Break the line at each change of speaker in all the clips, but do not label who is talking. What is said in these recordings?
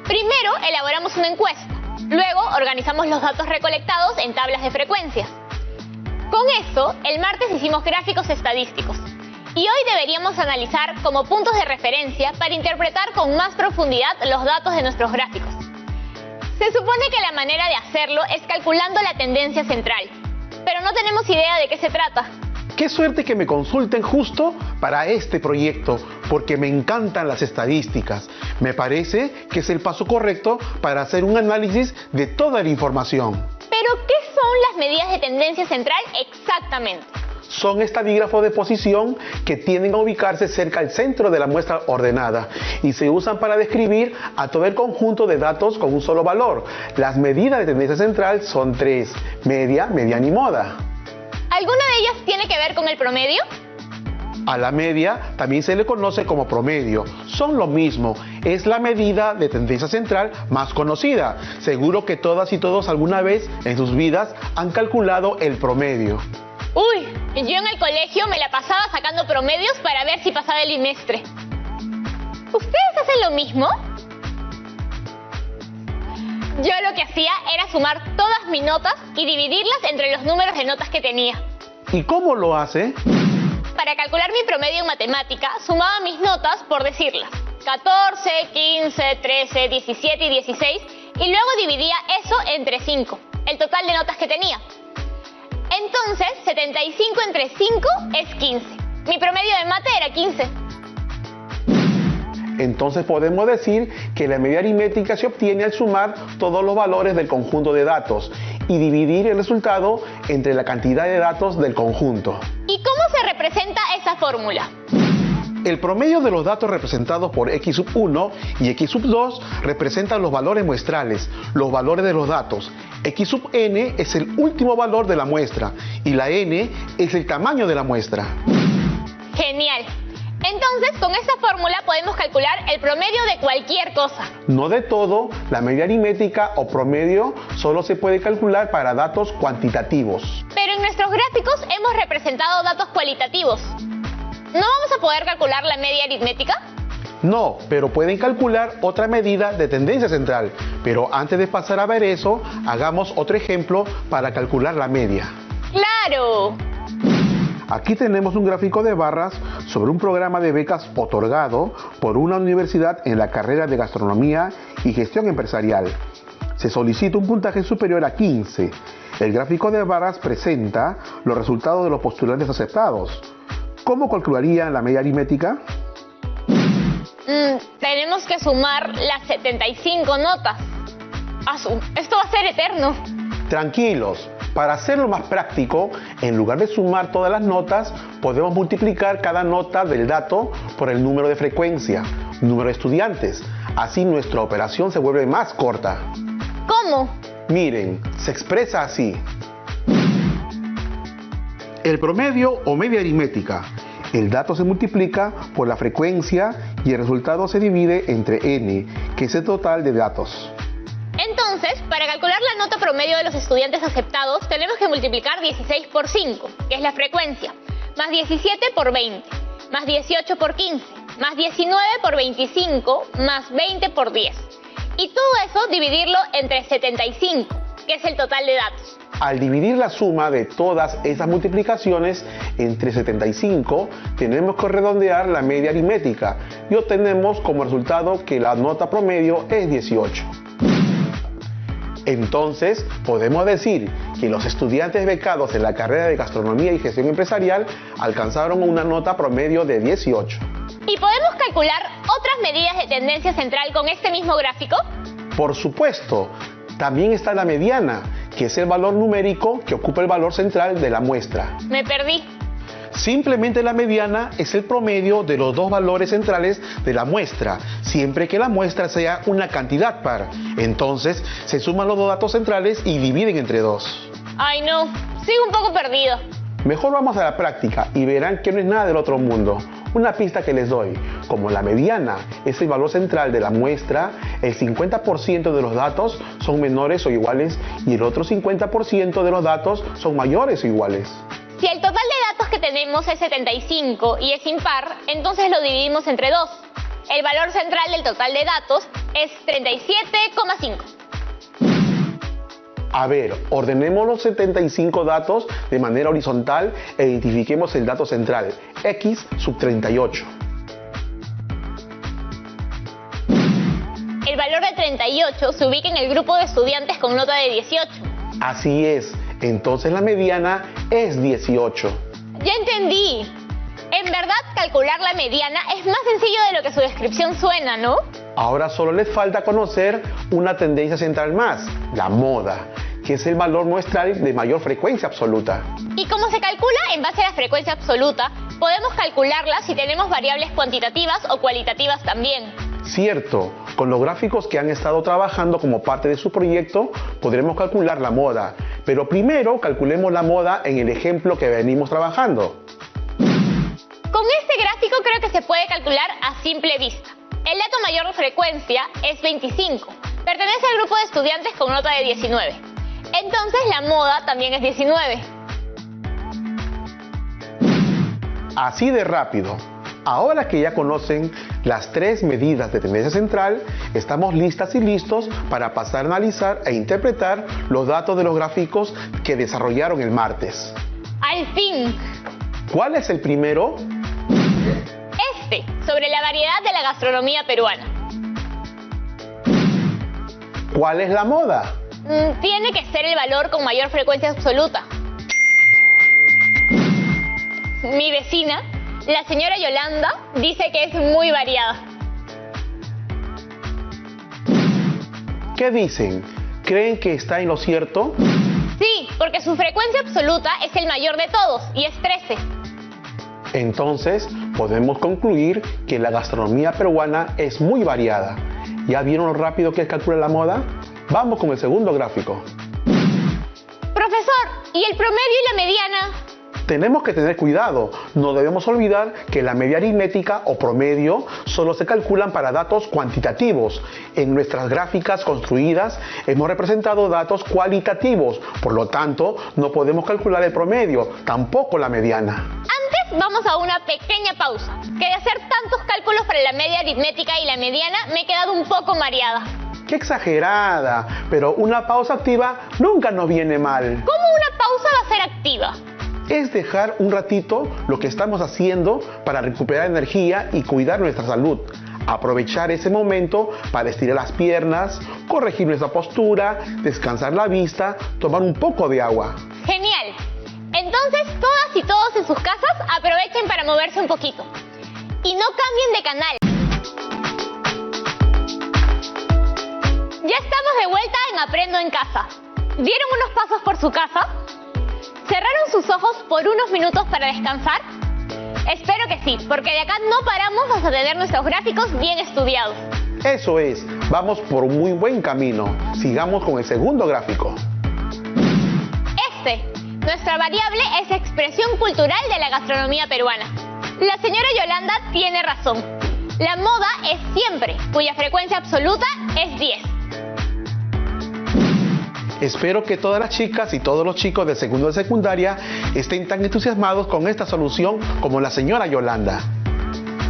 Primero elaboramos una encuesta, luego organizamos los datos recolectados en tablas de frecuencias. Con eso, el martes hicimos gráficos estadísticos y hoy deberíamos analizar como puntos de referencia para interpretar con más profundidad los datos de nuestros gráficos. Se supone que la manera de hacerlo es calculando la tendencia central, pero no tenemos idea de qué se trata.
Qué suerte que me consulten justo para este proyecto, porque me encantan las estadísticas. Me parece que es el paso correcto para hacer un análisis de toda la información.
¿Pero qué son las medidas de tendencia central exactamente?
Son estadígrafos de posición que tienden a ubicarse cerca al centro de la muestra ordenada y se usan para describir a todo el conjunto de datos con un solo valor. Las medidas de tendencia central son 3: media, mediana y moda.
¿Alguna de ellas tiene que ver con el promedio?
A la media también se le conoce como promedio. Son lo mismo, es la medida de tendencia central más conocida. Seguro que todas y todos alguna vez en sus vidas han calculado el promedio.
Uy, yo en el colegio me la pasaba sacando promedios para ver si pasaba el bimestre. ¿Ustedes hacen lo mismo? Yo lo que hacía era sumar todas mis notas y dividirlas entre los números de notas que tenía.
¿Y cómo lo hace?
Para calcular mi promedio en matemática, sumaba mis notas por decirlas. 14, 15, 13, 17 y 16 y luego dividía eso entre 5, el total de notas que tenía. Entonces, 75 entre 5 es 15. Mi promedio de mate era 15.
Entonces podemos decir que la medida aritmética se obtiene al sumar todos los valores del conjunto de datos y dividir el resultado entre la cantidad de datos del conjunto.
¿Y cómo se representa esa fórmula?
El promedio de los datos representados por x1 y x2 representan los valores muestrales, los valores de los datos. Xn es el último valor de la muestra y la n es el tamaño de la muestra.
Genial. Entonces, con esta fórmula podemos calcular el promedio de cualquier cosa.
No de todo, la medida aritmética o promedio solo se puede calcular para datos cuantitativos.
Pero en nuestros gráficos hemos representado datos cualitativos. ¿No vamos a poder calcular la media aritmética?
No, pero pueden calcular otra medida de tendencia central. Pero antes de pasar a ver eso, hagamos otro ejemplo para calcular la media.
¡Claro!
Aquí tenemos un gráfico de barras sobre un programa de becas otorgado por una universidad en la carrera de Gastronomía y Gestión Empresarial. Se solicita un puntaje superior a 15. El gráfico de barras presenta los resultados de los postulantes aceptados. ¿Cómo calcularían la media aritmética?
Tenemos que sumar las 75 notas. Esto va a ser eterno.
Tranquilos. Para hacerlo más práctico, en lugar de sumar todas las notas, podemos multiplicar cada nota del dato por el número de frecuencia, número de estudiantes. Así nuestra operación se vuelve más corta.
¿Cómo?
Miren, se expresa así. El promedio o media aritmética. El dato se multiplica por la frecuencia y el resultado se divide entre n, que es el total de datos.
Entonces, para calcular la nota promedio de los estudiantes aceptados, tenemos que multiplicar 16 por 5, que es la frecuencia, más 17 por 20, más 18 por 15, más 19 por 25, más 20 por 10. Y todo eso dividirlo entre 75, que es el total de datos.
Al dividir la suma de todas esas multiplicaciones entre 75, tenemos que redondear la media aritmética y obtenemos como resultado que la nota promedio es 18. Entonces, podemos decir que los estudiantes becados en la carrera de Gastronomía y Gestión Empresarial alcanzaron una nota promedio de 18.
¿Y podemos calcular otras medidas de tendencia central con este mismo gráfico?
Por supuesto. También está la mediana, que es el valor numérico que ocupa el valor central de la muestra.
Me perdí.
Simplemente la mediana es el promedio de los dos valores centrales de la muestra, siempre que la muestra sea una cantidad par. Entonces, se suman los dos datos centrales y dividen entre 2.
Ay no, sigo un poco perdido.
Mejor vamos a la práctica y verán que no es nada del otro mundo. Una pista que les doy, como la mediana es el valor central de la muestra, el 50% de los datos son menores o iguales y el otro 50% de los datos son mayores o iguales.
Si el total de datos que tenemos es 75 y es impar, entonces lo dividimos entre 2. El valor central del total de datos es 37,5.
A ver, ordenemos los 75 datos de manera horizontal e identifiquemos el dato central, x sub 38.
El valor de 38 se ubica en el grupo de estudiantes con nota de 18.
Así es, entonces la mediana es 18.
Ya entendí. En verdad, calcular la mediana es más sencillo de lo que su descripción suena, ¿no?
Ahora solo les falta conocer una tendencia central más, la moda, que es el valor muestral de mayor frecuencia absoluta.
Y como se calcula en base a la frecuencia absoluta, podemos calcularla si tenemos variables cuantitativas o cualitativas también.
Cierto, con los gráficos que han estado trabajando como parte de su proyecto, podremos calcular la moda. Pero primero calculemos la moda en el ejemplo que venimos trabajando.
Con este gráfico creo que se puede calcular a simple vista. El dato mayor de frecuencia es 25. Pertenece al grupo de estudiantes con nota de 19. Entonces la moda también es 19.
Así de rápido. Ahora que ya conocen las tres medidas de tendencia central, estamos listas y listos para pasar a analizar e interpretar los datos de los gráficos que desarrollaron el martes.
¡Al fin!
¿Cuál es el primero?
Sobre la variedad de la gastronomía peruana.
¿Cuál es la moda?
Tiene que ser el valor con mayor frecuencia absoluta. Mi vecina, la señora Yolanda, dice que es muy variada.
¿Qué dicen? ¿Creen que está en lo cierto?
Sí, porque su frecuencia absoluta es el mayor de todos y es 13.
Entonces, podemos concluir que la gastronomía peruana es muy variada. ¿Ya vieron lo rápido que es calcular la moda? Vamos con el segundo gráfico.
Profesor, ¿y el promedio y la mediana?
Tenemos que tener cuidado. No debemos olvidar que la media aritmética o promedio solo se calculan para datos cuantitativos. En nuestras gráficas construidas hemos representado datos cualitativos. Por lo tanto, no podemos calcular el promedio, tampoco la mediana.
Vamos a una pequeña pausa, que de hacer tantos cálculos para la media aritmética y la mediana me he quedado un poco mareada.
¡Qué exagerada! Pero una pausa activa nunca nos viene mal.
¿Cómo una pausa va a ser activa?
Es dejar un ratito lo que estamos haciendo para recuperar energía y cuidar nuestra salud. Aprovechar ese momento para estirar las piernas, corregir nuestra postura, descansar la vista, tomar un poco de agua.
¡Genial! Entonces, todas y todos en sus casas aprovechen para moverse un poquito. Y no cambien de canal. Ya estamos de vuelta en Aprendo en Casa. ¿Dieron unos pasos por su casa? ¿Cerraron sus ojos por unos minutos para descansar? Espero que sí, porque de acá no paramos hasta tener nuestros gráficos bien estudiados.
Eso es, vamos por un muy buen camino. Sigamos con el segundo gráfico.
Nuestra variable es expresión cultural de la gastronomía peruana. La señora Yolanda tiene razón. La moda es siempre, cuya frecuencia absoluta es 10.
Espero que todas las chicas y todos los chicos de segundo de secundaria estén tan entusiasmados con esta solución como la señora Yolanda.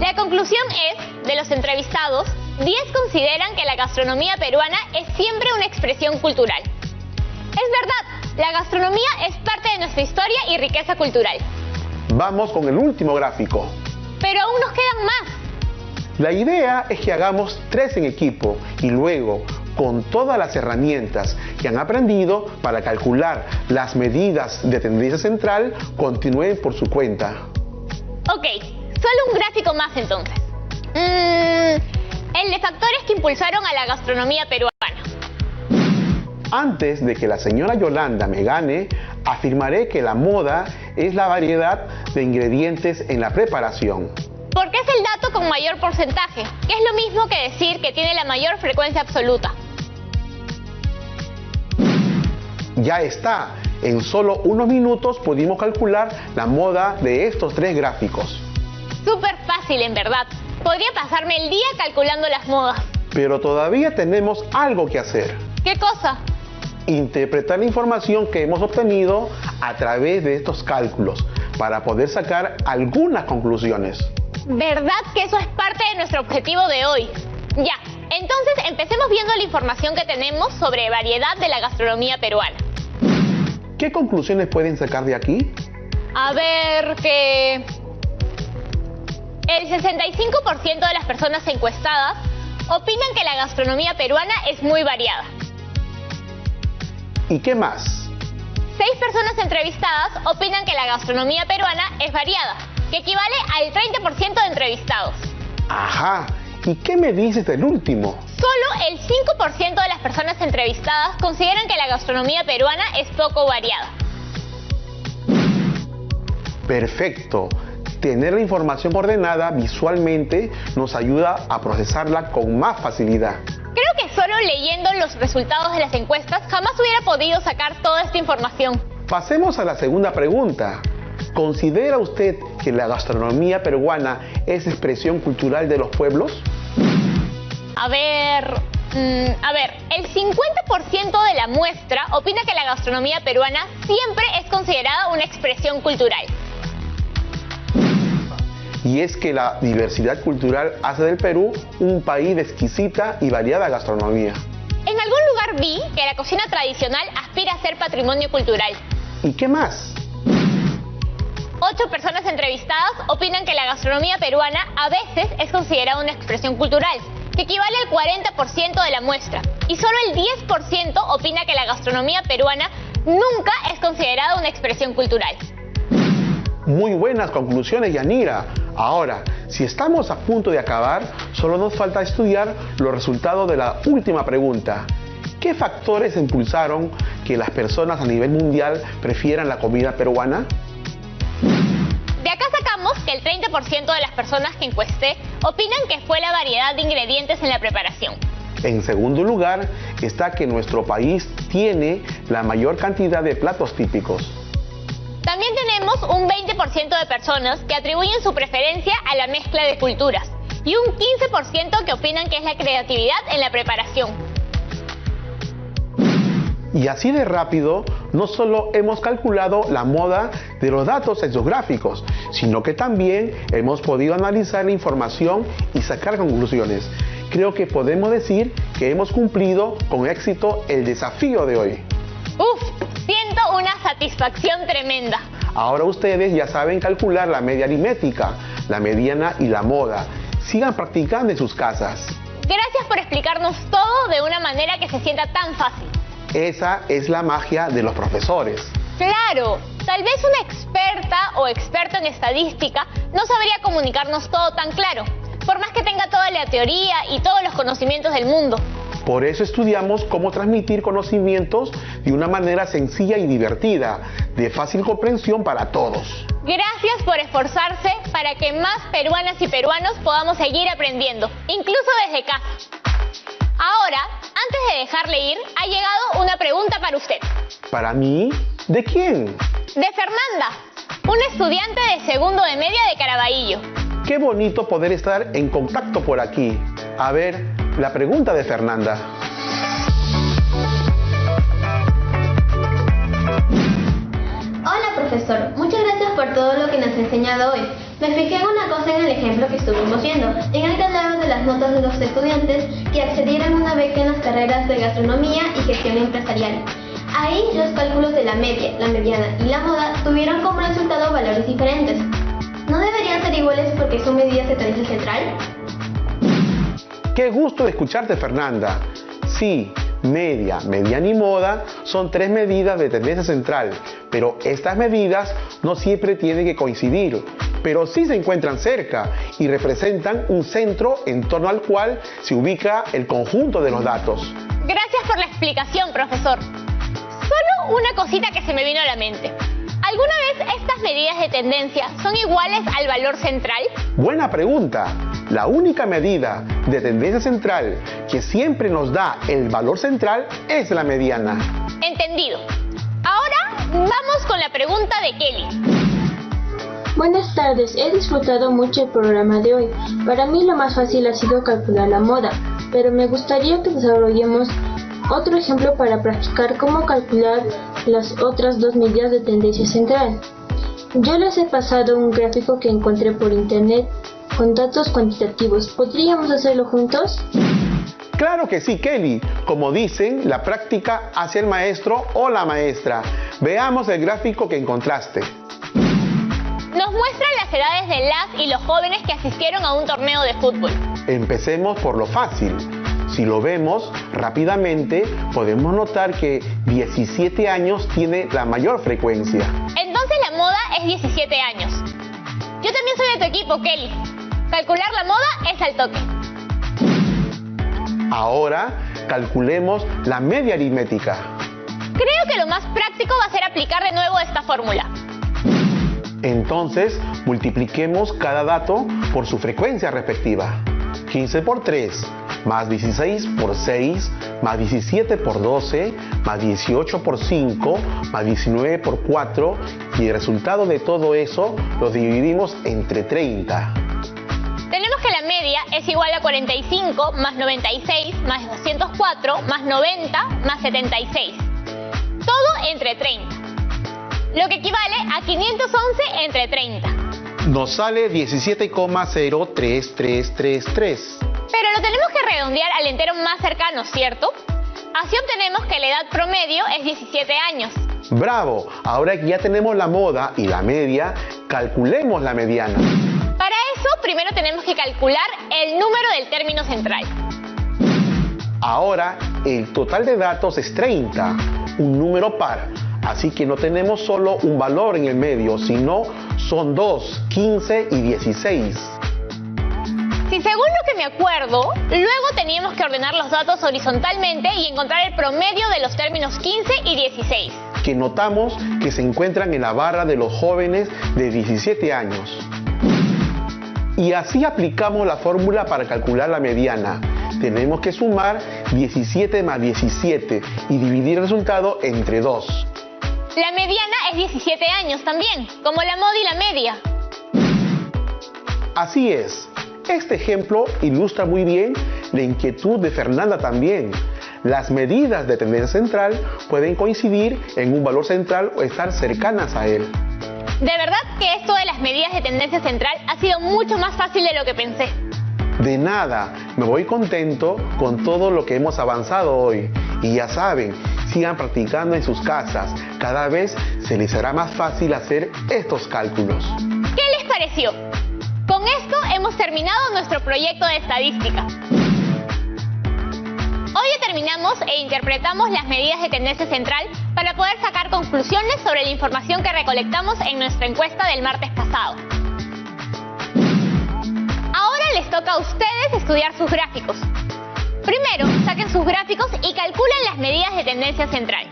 La conclusión es, de los entrevistados, 10 consideran que la gastronomía peruana es siempre una expresión cultural. Es verdad, la gastronomía es parte de nuestra historia y riqueza cultural.
Vamos con el último gráfico.
Pero aún nos quedan más.
La idea es que hagamos 3 en equipo y luego, con todas las herramientas que han aprendido para calcular las medidas de tendencia central, continúen por su cuenta.
Ok, solo un gráfico más entonces. El de factores que impulsaron a la gastronomía peruana.
Antes de que la señora Yolanda me gane, afirmaré que la moda es la variedad de ingredientes en la preparación.
Porque es el dato con mayor porcentaje, que es lo mismo que decir que tiene la mayor frecuencia absoluta.
Ya está, en solo unos minutos pudimos calcular la moda de estos 3 gráficos.
Súper fácil, en verdad. Podría pasarme el día calculando las modas.
Pero todavía tenemos algo que hacer.
¿Qué cosa?
Interpretar la información que hemos obtenido a través de estos cálculos para poder sacar algunas conclusiones.
¿Verdad que eso es parte de nuestro objetivo de hoy? Ya, Entonces, empecemos viendo la información que tenemos sobre variedad de la gastronomía peruana.
¿Qué conclusiones pueden sacar de aquí?
A ver, que el 65% de las personas encuestadas opinan que la gastronomía peruana es muy variada.
¿Y qué más?
6 personas entrevistadas opinan que la gastronomía peruana es variada, que equivale al 30% de entrevistados.
Ajá. ¿Y qué me dices del último?
Solo el 5% de las personas entrevistadas consideran que la gastronomía peruana es poco variada.
Perfecto. Tener la información ordenada visualmente nos ayuda a procesarla con más facilidad.
Creo que solo leyendo los resultados de las encuestas jamás hubiera podido sacar toda esta información.
Pasemos a la segunda pregunta. ¿Considera usted que la gastronomía peruana es expresión cultural de los pueblos?
A ver, el 50% de la muestra opina que la gastronomía peruana siempre es considerada una expresión cultural.
Y es que la diversidad cultural hace del Perú un país de exquisita y variada gastronomía.
En algún lugar vi que la cocina tradicional aspira a ser patrimonio cultural.
¿Y qué más?
8 personas entrevistadas opinan que la gastronomía peruana a veces es considerada una expresión cultural, que equivale al 40% de la muestra. Y solo el 10% opina que la gastronomía peruana nunca es considerada una expresión cultural.
Muy buenas conclusiones, Yanira. Ahora, si estamos a punto de acabar, solo nos falta estudiar los resultados de la última pregunta. ¿Qué factores impulsaron que las personas a nivel mundial prefieran la comida peruana?
De acá sacamos que el 30% de las personas que encuesté opinan que fue la variedad de ingredientes en la preparación.
En segundo lugar está que nuestro país tiene la mayor cantidad de platos típicos.
También tenemos un 20% de personas que atribuyen su preferencia a la mezcla de culturas y un 15% que opinan que es la creatividad en la preparación.
Y así de rápido, no solo hemos calculado la moda de los datos exográficos, sino que también hemos podido analizar la información y sacar conclusiones. Creo que podemos decir que hemos cumplido con éxito el desafío de hoy.
¡Uf! Siento una satisfacción tremenda.
Ahora ustedes ya saben calcular la media aritmética, la mediana y la moda. Sigan practicando en sus casas.
Gracias por explicarnos todo de una manera que se sienta tan fácil.
Esa es la magia de los profesores.
Claro, tal vez una experta o experto en estadística no sabría comunicarnos todo tan claro, por más que tenga toda la teoría y todos los conocimientos del mundo.
Por eso estudiamos cómo transmitir conocimientos de una manera sencilla y divertida, de fácil comprensión para todos.
Gracias por esforzarse para que más peruanas y peruanos podamos seguir aprendiendo, incluso desde casa. Ahora, antes de dejarle ir, ha llegado una pregunta para usted.
¿Para mí? ¿De quién?
De Fernanda, una estudiante de segundo de media de Caraballo.
Qué bonito poder estar en contacto por aquí. A ver, la pregunta de Fernanda.
Hola profesor, muchas gracias por todo lo que nos ha enseñado hoy. Me fijé en una cosa en el ejemplo que estuvimos viendo, en el que hablaba de las notas de los estudiantes que accedieron a una beca en las carreras de gastronomía y gestión empresarial. Ahí los cálculos de la media, la mediana y la moda tuvieron como resultado valores diferentes. ¿No deberían ser iguales porque son medidas de tendencia central?
Qué gusto de escucharte, Fernanda. Sí, media, mediana y moda son 3 medidas de tendencia central, pero estas medidas no siempre tienen que coincidir, pero sí se encuentran cerca y representan un centro en torno al cual se ubica el conjunto de los datos.
Gracias por la explicación, profesor. Solo una cosita que se me vino a la mente. ¿Alguna vez estas medidas de tendencia son iguales al valor central?
Buena pregunta. La única medida de tendencia central que siempre nos da el valor central es la mediana.
Entendido. Ahora vamos con la pregunta de Kelly.
Buenas tardes, he disfrutado mucho el programa de hoy. Para mí lo más fácil ha sido calcular la moda, pero me gustaría que desarrollemos otro ejemplo para practicar cómo calcular las otras 2 medidas de tendencia central. Yo les he pasado un gráfico que encontré por internet con datos cuantitativos. ¿Podríamos hacerlo juntos?
Claro que sí, Kelly. Como dicen, la práctica hace el maestro o la maestra. Veamos el gráfico que encontraste.
Nos muestran las edades de las y los jóvenes que asistieron a un torneo de fútbol.
Empecemos por lo fácil. Si lo vemos rápidamente, podemos notar que 17 años tiene la mayor frecuencia.
Entonces la moda es 17 años. Yo también soy de tu equipo, Kelly. Calcular la moda es al toque.
Ahora, calculemos la media aritmética.
Creo que lo más práctico va a ser aplicar de nuevo esta fórmula.
Entonces, multipliquemos cada dato por su frecuencia respectiva. 15 por 3, más 16 por 6, más 17 por 12, más 18 por 5, más 19 por 4, y el resultado de todo eso lo dividimos entre 30.
Tenemos que la media es igual a 45 más 96 más 204 más 90 más 76. Todo entre 30. Lo que equivale a 511 entre 30.
Nos sale 17,03333.
Pero lo tenemos que redondear al entero más cercano, ¿cierto? Así obtenemos que la edad promedio es 17 años.
¡Bravo! Ahora que ya tenemos la moda y la media, calculemos la mediana.
Para eso, primero tenemos que calcular el número del término central.
Ahora, el total de datos es 30, un número par. Así que no tenemos solo un valor en el medio, sino son 2, 15 y 16.
Si según lo que me acuerdo, luego teníamos que ordenar los datos horizontalmente y encontrar el promedio de los términos 15 y 16.
Que notamos que se encuentran en la barra de los jóvenes de 17 años. Y así aplicamos la fórmula para calcular la mediana. Tenemos que sumar 17 más 17 y dividir el resultado entre 2.
La mediana es 17 años también, como la moda y la media.
Así es. Este ejemplo ilustra muy bien la inquietud de Fernanda también. Las medidas de tendencia central pueden coincidir en un valor central o estar cercanas a él.
De verdad que esto de las medidas de tendencia central ha sido mucho más fácil de lo que pensé.
De nada, me voy contento con todo lo que hemos avanzado hoy. Y ya saben, sigan practicando en sus casas. Cada vez se les hará más fácil hacer estos cálculos.
¿Qué les pareció? Con esto hemos terminado nuestro proyecto de estadística. Hoy determinamos e interpretamos las medidas de tendencia central para poder sacar conclusiones sobre la información que recolectamos en nuestra encuesta del martes pasado. Ahora les toca a ustedes estudiar sus gráficos. Primero, saquen sus gráficos y calculen las medidas de tendencia central.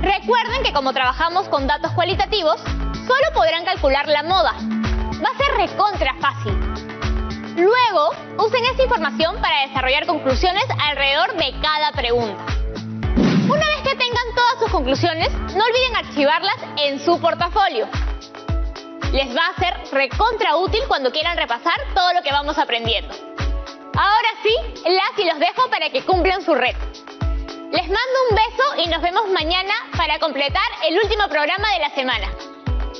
Recuerden que como trabajamos con datos cualitativos, solo podrán calcular la moda. Va a ser recontra fácil. Luego, usen esta información para desarrollar conclusiones alrededor de cada pregunta. Una vez que tengan todas sus conclusiones, no olviden archivarlas en su portafolio. Les va a ser recontra útil cuando quieran repasar todo lo que vamos aprendiendo. Ahora sí, las y los dejo para que cumplan su reto. Les mando un beso y nos vemos mañana para completar el último programa de la semana.